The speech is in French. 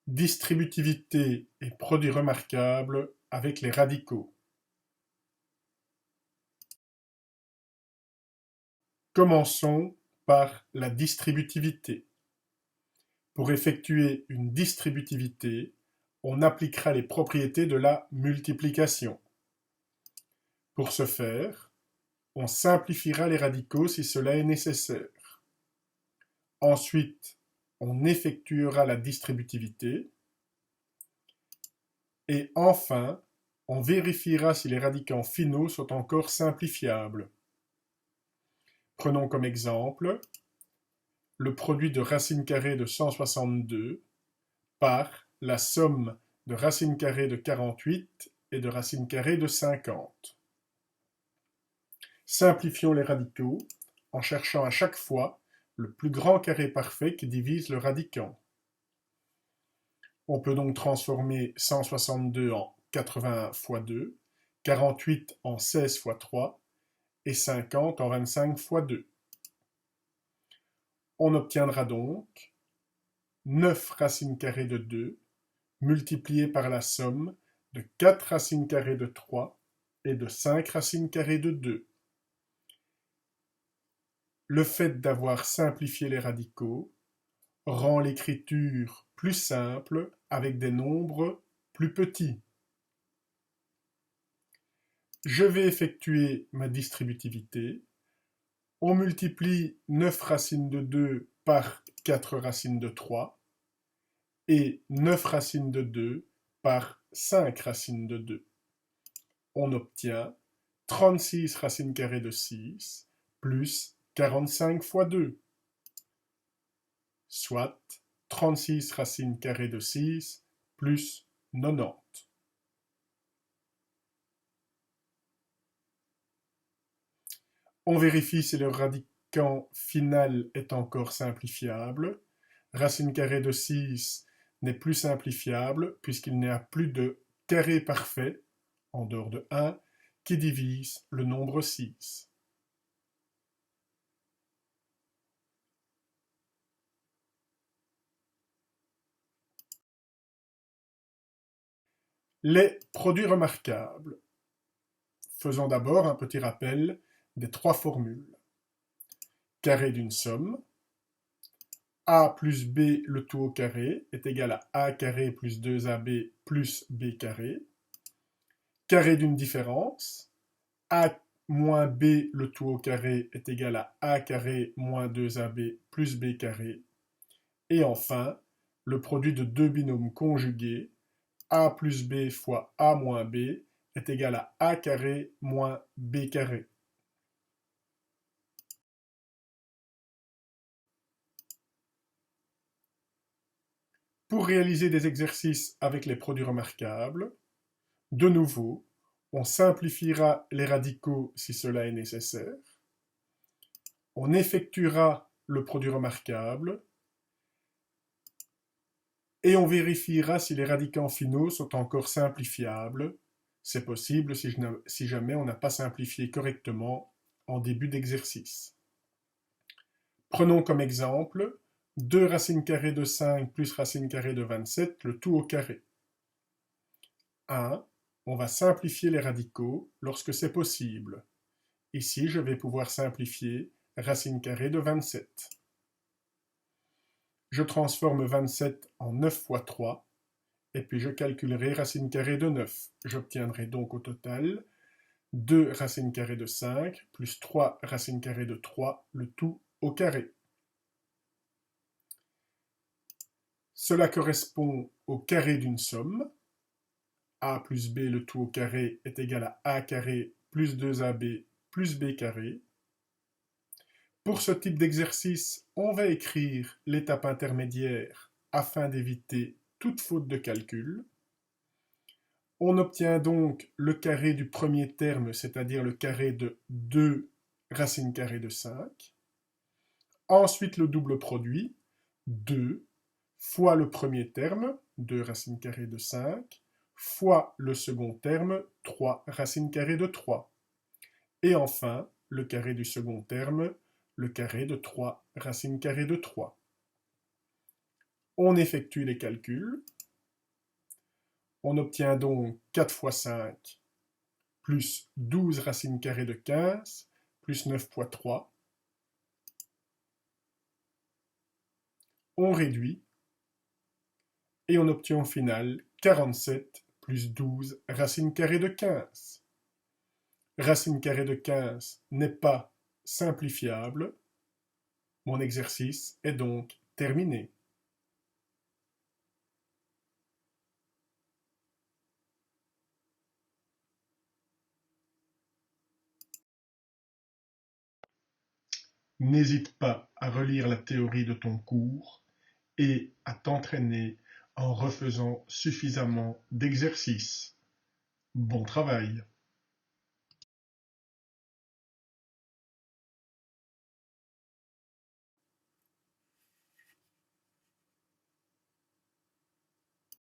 Distributivité et produits remarquables avec les radicaux. Commençons par la distributivité. Pour effectuer une distributivité, on appliquera les propriétés de la multiplication. Pour ce faire, on simplifiera les radicaux si cela est nécessaire. Ensuite, on effectuera la distributivité. Et enfin, on vérifiera si les radicaux finaux sont encore simplifiables. Prenons comme exemple le produit de racine carrée de 162 par la somme de racine carrée de 48 et de racine carrée de 50. Simplifions les radicaux en cherchant à chaque fois le plus grand carré parfait qui divise le radicand. On peut donc transformer 162 en 81 fois 2, 48 en 16 fois 3 et 50 en 25 fois 2. On obtiendra donc 9 racines carrées de 2 multiplié par la somme de 4 racines carrées de 3 et de 5 racines carrées de 2. Le fait d'avoir simplifié les radicaux rend l'écriture plus simple avec des nombres plus petits. Je vais effectuer ma distributivité. On multiplie 9 racines de 2 par 4 racines de 3 et 9 racines de 2 par 5 racines de 2. On obtient 36 racines carrées de 6 plus 45 fois 2, soit 36 racines carrées de 6 plus 90. On vérifie si le radicand final est encore simplifiable. Racine carrée de 6 n'est plus simplifiable puisqu'il n'y a plus de carré parfait, en dehors de 1, qui divise le nombre 6. Les produits remarquables. Faisons d'abord un petit rappel des trois formules. Carré d'une somme. A plus B le tout au carré est égal à A carré plus 2AB plus B carré. Carré d'une différence. A moins B le tout au carré est égal à A carré moins 2AB plus B carré. Et enfin, le produit de deux binômes conjugués, A plus B fois A moins B, est égal à A carré moins B carré. Pour réaliser des exercices avec les produits remarquables, de nouveau, on simplifiera les radicaux si cela est nécessaire. On effectuera le produit remarquable et on vérifiera si les radicaux finaux sont encore simplifiables. C'est possible si jamais on n'a pas simplifié correctement en début d'exercice. Prenons comme exemple 2 racines carrées de 5 plus racine carrée de 27, le tout au carré. 1. On va simplifier les radicaux lorsque c'est possible. Ici, je vais pouvoir simplifier racine carrée de 27. Je transforme 27 en 9 fois 3, et puis je calculerai racine carrée de 9. J'obtiendrai donc au total 2 racines carrées de 5 plus 3 racines carrées de 3, le tout au carré. Cela correspond au carré d'une somme. A plus B le tout au carré est égal à A carré plus 2AB plus B carré. Pour ce type d'exercice, on va écrire l'étape intermédiaire afin d'éviter toute faute de calcul. On obtient donc le carré du premier terme, c'est-à-dire le carré de 2 racines carrées de 5. Ensuite, le double produit, 2 fois le premier terme, 2 racines carrées de 5, fois le second terme, 3 racines carrées de 3. Et enfin, le carré du second terme, le carré de 3 racines carrées de 3. On effectue les calculs. On obtient donc 4 fois 5 plus 12 racines carrées de 15 plus 9 fois 3. On réduit et on obtient au final 47 plus 12 racines carrées de 15. Racine carrée de 15 n'est pas simplifiable. Mon exercice est donc terminé. N'hésite pas à relire la théorie de ton cours et à t'entraîner en refaisant suffisamment d'exercices. Bon travail!